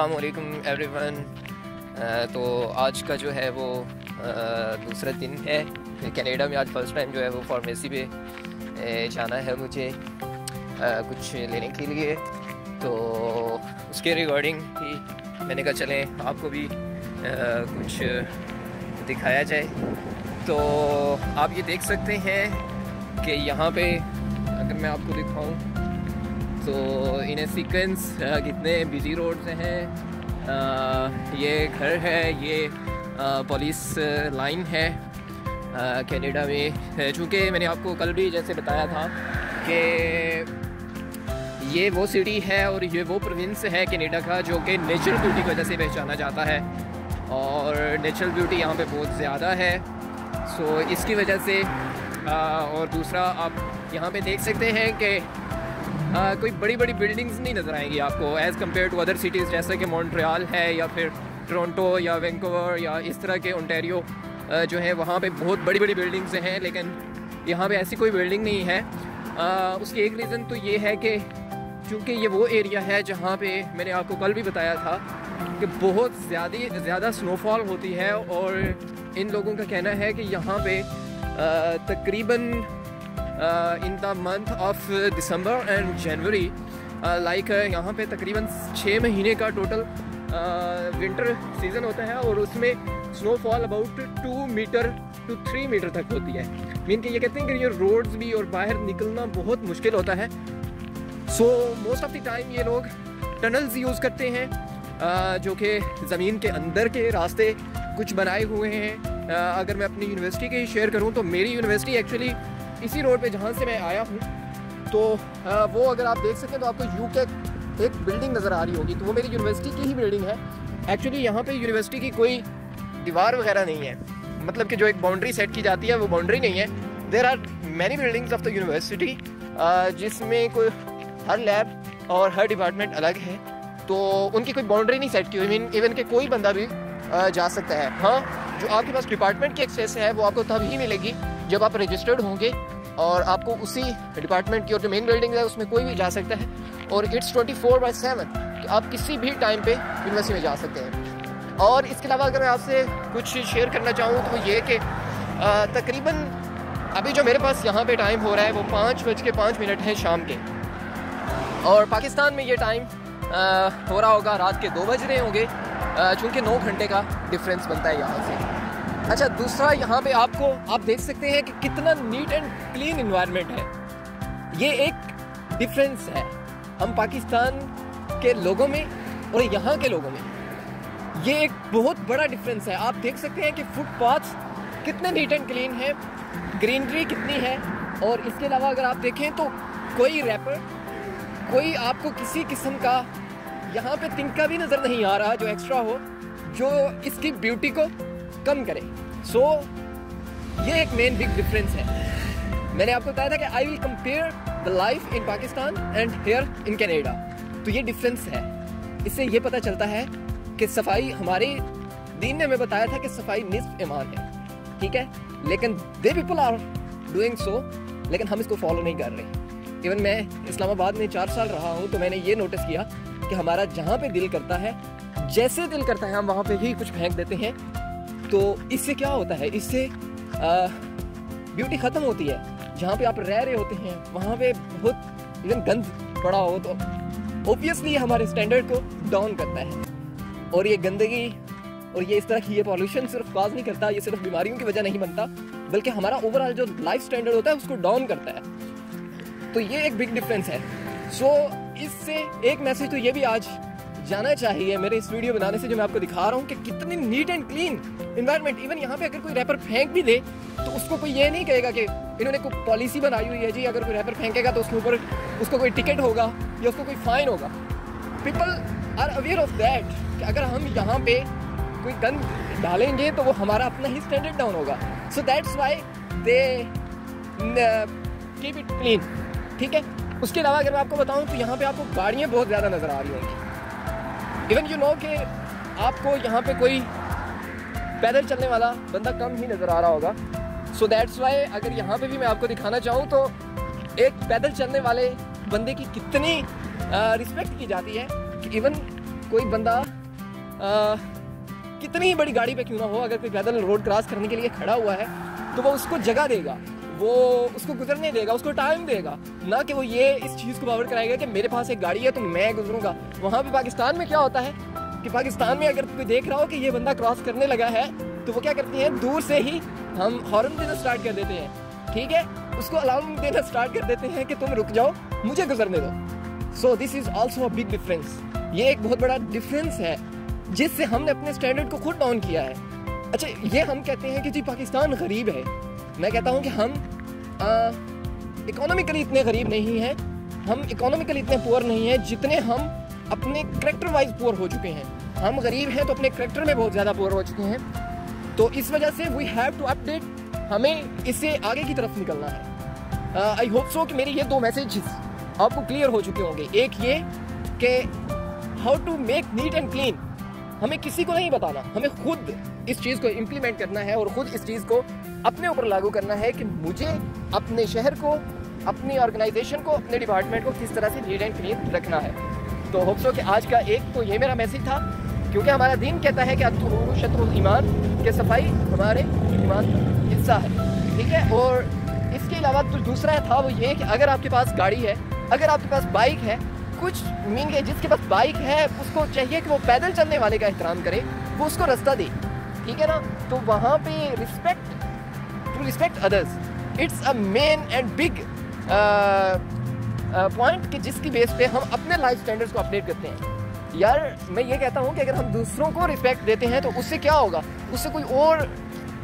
अस्सलाम वालेकुम एवरीवन। तो आज का जो है वो दूसरा दिन है कनाडा में। आज फर्स्ट टाइम जो है वो फार्मेसी पे जाना है मुझे कुछ लेने के लिए, तो उसके रिगार्डिंग ही मैंने कहा चलें आपको भी कुछ दिखाया जाए। तो आप ये देख सकते हैं कि यहाँ पे अगर मैं आपको दिखाऊं तो इन सीक्वेंस कितने बिजी रोड्स हैं। ये घर है, ये पुलिस लाइन है कनाडा में। चूँकि मैंने आपको कल भी जैसे बताया था कि ये वो सिटी है और ये वो प्रोविंस है कनाडा का जो कि नेचुरल ब्यूटी की वजह से पहचाना जाता है, और नेचुरल ब्यूटी यहाँ पे बहुत ज़्यादा है। सो इसकी वजह से और दूसरा आप यहाँ पे देख सकते हैं कि कोई बड़ी बड़ी बिल्डिंग्स नहीं नज़र आएंगी आपको as compare to other cities जैसे कि मॉन्ट्रियल है या फिर टोरंटो या वैंकूवर या इस तरह के ओंटारियो जो है वहाँ पे बहुत बड़ी बड़ी बिल्डिंग्स हैं, लेकिन यहाँ पे ऐसी कोई बिल्डिंग नहीं है। उसकी एक रीज़न तो ये है कि चूँकि ये वो एरिया है जहाँ पे मैंने आपको कल भी बताया था कि बहुत ज़्यादा स्नोफॉल होती है, और इन लोगों का कहना है कि यहाँ पे तकरीबन in the month of December and January like यहाँ पे तकरीबन 6 महीने का टोटल विंटर सीज़न होता है, और उसमें snowfall about 2 metre to 3 metre तक होती है। मीन कि ये कहते हैं कि ये रोड्स भी और बाहर निकलना बहुत मुश्किल होता है। So most of the time ये लोग टनल्स यूज़ करते हैं जो कि ज़मीन के अंदर के रास्ते कुछ बनाए हुए हैं। अगर मैं अपनी यूनिवर्सिटी के ही शेयर करूँ तो मेरी यूनिवर्सिटी एक्चुअली इसी रोड पे जहाँ से मैं आया हूँ, तो वो अगर आप देख सकें तो आपको यूके एक बिल्डिंग नज़र आ रही होगी, तो वो मेरी यूनिवर्सिटी की ही बिल्डिंग है। एक्चुअली यहाँ पे यूनिवर्सिटी की कोई दीवार वगैरह नहीं है, मतलब कि जो एक बाउंड्री सेट की जाती है वो बाउंड्री नहीं है। There are many buildings of the university जिसमें कोई हर लैब और हर डिपार्टमेंट अलग है, तो उनकी कोई बाउंड्री नहीं सेट की हुई। मीन इवन के कोई बंदा भी जा सकता है। हाँ, जो आपके पास डिपार्टमेंट की एक्सेस है वो आपको तभी मिलेगी जब आप रजिस्टर्ड होंगे, और आपको उसी डिपार्टमेंट की और जो मेन बिल्डिंग है उसमें कोई भी जा सकता है, और इट्स 24/7 कि आप किसी भी टाइम पे यूनिवर्सिटी में जा सकते हैं। और इसके अलावा अगर मैं आपसे कुछ शेयर करना चाहूँ तो ये कि तकरीबन अभी जो मेरे पास यहाँ पे टाइम हो रहा है वो 5:05 है शाम के, और पाकिस्तान में ये टाइम हो रहा होगा रात के 2 बज रहे होंगे, चूँकि 9 घंटे का डिफरेंस बनता है यहाँ से। अच्छा, दूसरा यहाँ पे आप देख सकते हैं कि कितना नीट एंड क्लीन इन्वायरमेंट है। ये एक डिफरेंस है हम पाकिस्तान के लोगों में और यहाँ के लोगों में, ये एक बहुत बड़ा डिफरेंस है। आप देख सकते हैं कि फुटपाथ कितने नीट एंड क्लीन है, ग्रीनरी कितनी है, और इसके अलावा अगर आप देखें तो कोई रैपर, कोई आपको किसी किस्म का यहाँ पे तिनका भी नज़र नहीं आ रहा जो एक्स्ट्रा हो, जो इसकी ब्यूटी को कम करे। सो ये एक मेन बिग डिफरेंस है। मैंने आपको बताया था कि I will compare the life in Pakistan and here in Canada, तो ये डिफरेंस है। इससे ये पता चलता है कि सफाई, हमारे दीन ने हमें बताया था कि सफाई निस्फ ईमान है, ठीक है, लेकिन they people are doing so, लेकिन हम इसको फॉलो नहीं कर रहे। इवन मैं इस्लामाबाद में 4 साल रहा हूँ, तो मैंने ये नोटिस किया कि हमारा जहाँ पे दिल करता है, जैसे दिल करता है, हम वहाँ पे ही कुछ फेंक देते हैं। तो इससे क्या होता है, इससे ब्यूटी ख़त्म होती है। जहाँ पे आप रह रहे होते हैं वहाँ पे बहुत इवन गंद पड़ा हो तो ऑब्वियसली हमारे स्टैंडर्ड को डाउन करता है, और ये गंदगी और ये इस तरह की ये पॉल्यूशन सिर्फ कॉज नहीं करता, ये सिर्फ बीमारियों की वजह नहीं बनता, बल्कि हमारा ओवरऑल जो लाइफ स्टैंडर्ड होता है उसको डाउन करता है। तो ये एक बिग डिफरेंस है। सो इससे एक मैसेज तो ये भी आज जाना चाहिए मेरे इस वीडियो बनाने से, जो मैं आपको दिखा रहा हूँ कि कितनी NEET and clean environment. Even यहाँ पे अगर कोई रैपर फेंक भी दे तो उसको कोई ये नहीं कहेगा कि इन्होंने कोई पॉलिसी बनाई हुई है जी, अगर कोई रैपर फेंकेगा तो उसके ऊपर उसको कोई टिकट होगा या उसको कोई फाइन होगा। People are aware of that कि अगर हम यहाँ पे कोई गंद डालेंगे तो वो हमारा अपना ही स्टैंडर्ड डाउन होगा। सो that's why they keep it clean, ठीक है। उसके अलावा अगर मैं आपको बताऊँ तो यहाँ पे आपको गाड़ियाँ बहुत ज़्यादा नज़र आ रही होंगी। इवन यू नो कि आपको यहाँ पे कोई पैदल चलने वाला बंदा कम ही नज़र आ रहा होगा। सो दैट्स वाई अगर यहाँ पे भी मैं आपको दिखाना चाहूँ तो एक पैदल चलने वाले बंदे की कितनी रिस्पेक्ट की जाती है कि इवन कोई बंदा कितनी ही बड़ी गाड़ी पे क्यों ना हो, अगर कोई पैदल रोड क्रॉस करने के लिए खड़ा हुआ है तो वो उसको जगह देगा, वो उसको गुजरने देगा, उसको टाइम देगा, ना कि वो ये इस चीज़ को पावर कराएगा कि मेरे पास एक गाड़ी है तो मैं गुजरूंगा। वहाँ पे पाकिस्तान में क्या होता है कि पाकिस्तान में अगर कोई देख रहा हो कि ये बंदा क्रॉस करने लगा है तो वो क्या करते हैं, दूर से ही हम हॉर्न देना स्टार्ट कर देते हैं, ठीक है, उसको अलार्म देना स्टार्ट कर देते हैं कि तुम रुक जाओ, मुझे गुजरने दो। So this is also a big difference. ये एक बहुत बड़ा डिफरेंस है जिससे हमने अपने स्टैंडर्ड को खुद डाउन किया है। अच्छा, ये हम कहते हैं कि जी पाकिस्तान गरीब है, मैं कहता हूँ कि हम इकोनॉमिकली इतने गरीब नहीं हैं, हम इकोनॉमिकली इतने पुअर नहीं हैं जितने हम अपने करेक्टर वाइज पुअर हो चुके हैं। हम गरीब हैं तो अपने करेक्टर में बहुत ज़्यादा पुअर हो चुके हैं, तो इस वजह से वी हैव टू अपडेट, हमें इससे आगे की तरफ निकलना है। आई होप सो कि मेरी ये 2 मैसेजेस आपको क्लियर हो चुके होंगे। एक ये कि how to make neat and clean, हमें किसी को नहीं बताना, हमें खुद इस चीज़ को इम्प्लीमेंट करना है और ख़ुद इस चीज़ को अपने ऊपर लागू करना है कि मुझे अपने शहर को, अपनी ऑर्गेनाइजेशन को, अपने डिपार्टमेंट को किस तरह से नीट एंड क्लीन रखना है। तो होप सो कि आज का एक तो ये मेरा मैसेज था, क्योंकि हमारा दीन कहता है कि अत्तुहूर शत्रुल ईमान, कि सफाई हमारे ईमान का हिस्सा है, ठीक है। और इसके अलावा तो दूसरा था वो ये कि अगर आपके पास गाड़ी है, अगर आपके पास बाइक है, कुछ मीन जिसके पास बाइक है उसको चाहिए कि वो पैदल चलने वाले का एहतराम करे, वो उसको रास्ता दे, ठीक है ना। तो वहाँ पे respect others, it's a main and big point कि जिसकी बेस पे हम अपने लाइफ स्टैंडर्ड्स को अपडेट करते हैं। यार मैं ये कहता हूँ कि अगर हम दूसरों को रिस्पेक्ट देते हैं तो उससे क्या होगा, उससे कोई और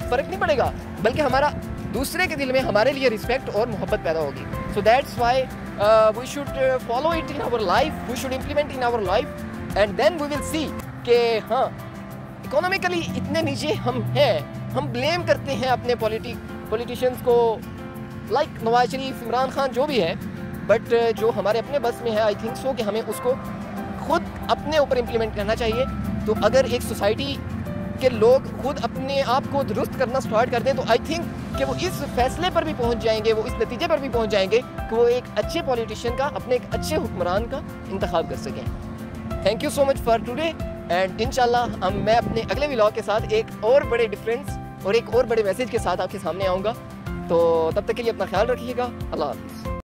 फ़र्क नहीं पड़ेगा, बल्कि हमारा दूसरे के दिल में हमारे लिए रिस्पेक्ट और मोहब्बत पैदा होगी। So that's why we should follow it in our life, we should implement in our life, and then we will see कि हाँ, इकोनॉमिकली इतने नीचे हम हैं। हम ब्लेम करते हैं अपने पॉलिटिशियंस को, लाइक नवाज शरीफ, इमरान खान, जो भी है, बट जो हमारे अपने बस में है, आई थिंक सो कि हमें उसको खुद अपने ऊपर इम्प्लीमेंट करना चाहिए। तो अगर एक सोसाइटी के लोग खुद अपने आप को दुरुस्त करना स्टार्ट कर दें तो आई थिंक कि वो इस फैसले पर भी पहुंच जाएंगे, वो इस नतीजे पर भी पहुंच जाएंगे कि वो एक अच्छे पॉलिटिशियन का, अपने एक अच्छे हुक्मरान का इंतखाब कर सकें। Thank you so much for today, and इंशाल्लाह मैं अपने अगले व्लॉग के साथ एक और बड़े डिफरेंस और एक और बड़े मैसेज के साथ आपके सामने आऊँगा। तो तब तक के लिए अपना ख्याल रखिएगा। अल्लाह हाफ़िज़।